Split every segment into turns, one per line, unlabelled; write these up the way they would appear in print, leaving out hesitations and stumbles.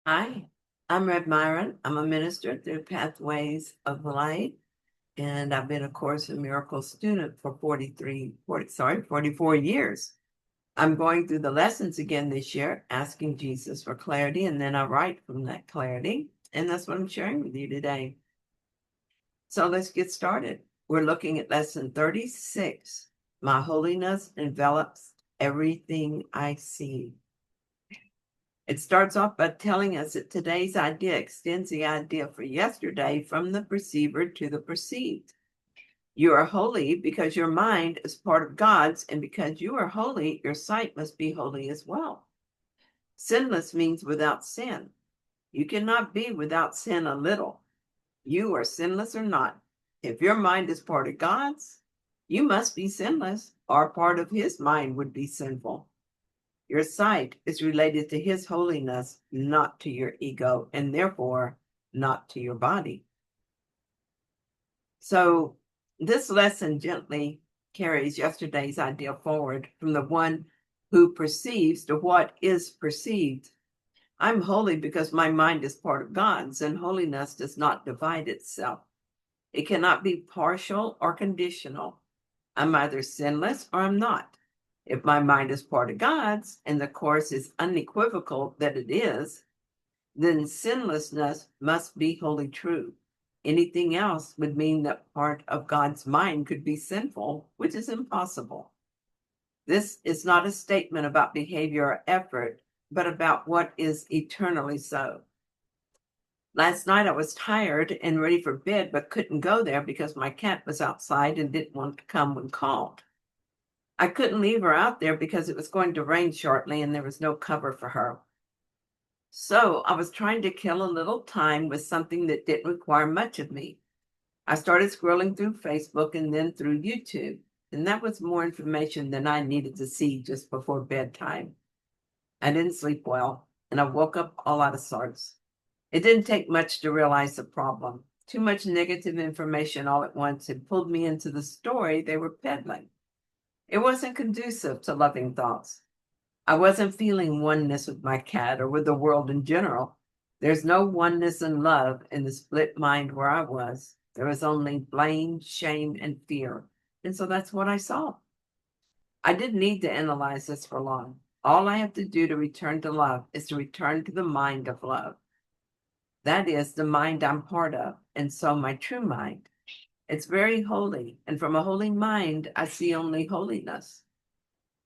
Hi, I'm Rev Myron. I'm a minister through Pathways of Light, and I've been a Course in Miracles student for 44 years. I'm going through the lessons again this year, asking Jesus for clarity, and then I write from that clarity, and that's what I'm sharing with you today. So let's get started. We're looking at lesson 36. My holiness envelops everything I see. It starts off by telling us that today's idea extends the idea for yesterday from the perceiver to the perceived. You are holy because your mind is part of God's, and because you are holy, your sight must be holy as well. Sinless means without sin. You cannot be without sin a little. You are sinless or not. If your mind is part of God's, you must be sinless, or part of his mind would be sinful. Your sight is related to his holiness, not to your ego, and therefore not to your body. So this lesson gently carries yesterday's idea forward from the one who perceives to what is perceived. I'm holy because my mind is part of God's, and holiness does not divide itself. It cannot be partial or conditional. I'm either sinless or I'm not. If my mind is part of God's, and the Course is unequivocal that it is, then sinlessness must be wholly true. Anything else would mean that part of God's mind could be sinful, which is impossible. This is not a statement about behavior or effort, but about what is eternally so. Last night I was tired and ready for bed, but couldn't go there because my cat was outside and didn't want to come when called. I couldn't leave her out there because it was going to rain shortly and there was no cover for her. So I was trying to kill a little time with something that didn't require much of me. I started scrolling through Facebook and then through YouTube, and that was more information than I needed to see just before bedtime. I didn't sleep well, and I woke up all out of sorts. It didn't take much to realize the problem. Too much negative information all at once had pulled me into the story they were peddling. It wasn't conducive to loving thoughts. I wasn't feeling oneness with my cat or with the world in general. There's no oneness and love in the split mind where I was. There was only blame, shame, and fear. And so that's what I saw. I didn't need to analyze this for long. All I have to do to return to love is to return to the mind of love. That is the mind I'm part of, and so my true mind. It's very holy, and from a holy mind, I see only holiness.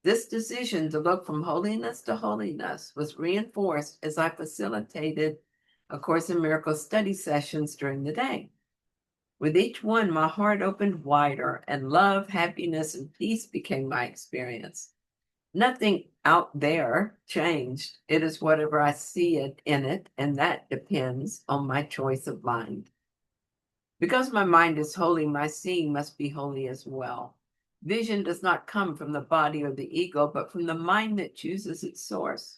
This decision to look from holiness to holiness was reinforced as I facilitated A Course in Miracles study sessions during the day. With each one, my heart opened wider, and love, happiness, and peace became my experience. Nothing out there changed. It is whatever I see it in it, and that depends on my choice of mind. Because my mind is holy, my seeing must be holy as well. Vision does not come from the body or the ego, but from the mind that chooses its source.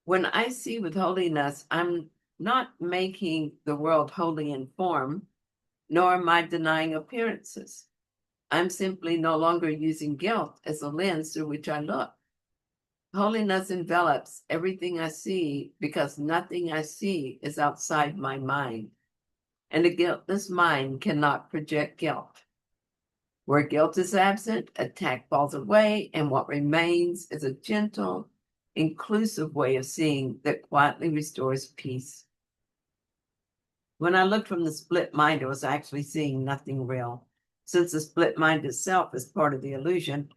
When I see with holiness, I'm not making the world holy in form, nor am I denying appearances. I'm simply no longer using guilt as a lens through which I look. Holiness envelops everything I see because nothing I see is outside my mind, and a guiltless mind cannot project guilt. Where guilt is absent, attack falls away, and what remains is a gentle, inclusive way of seeing that quietly restores peace. When I looked from the split mind, I was actually seeing nothing real, since the split mind itself is part of the illusion,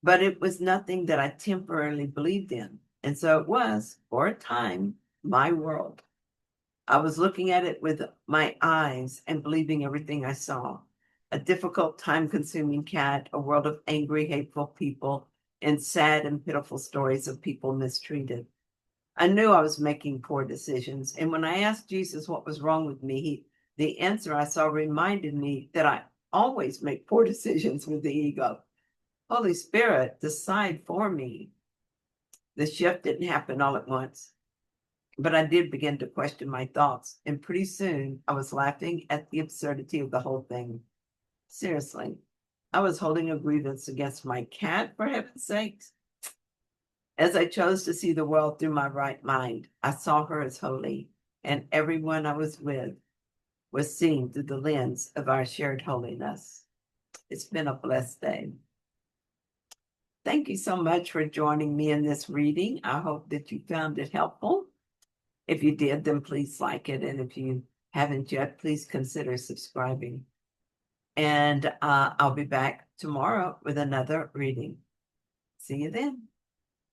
but it was nothing that I temporarily believed in. And so it was, for a time, my world. I was looking at it with my eyes and believing everything I saw. A difficult, time-consuming cat, a world of angry, hateful people, and sad and pitiful stories of people mistreated. I knew I was making poor decisions, and when I asked Jesus what was wrong with me, the answer I saw reminded me that I always make poor decisions with the ego. Holy Spirit, decide for me. The shift didn't happen all at once. But I did begin to question my thoughts, and pretty soon I was laughing at the absurdity of the whole thing. Seriously, I was holding a grievance against my cat, for heaven's sakes. As I chose to see the world through my right mind, I saw her as holy, and everyone I was with was seen through the lens of our shared holiness. It's been a blessed day. Thank you so much for joining me in this reading. I hope that you found it helpful. If you did, then please like it. And if you haven't yet, please consider subscribing. And I'll be back tomorrow with another reading. See you then.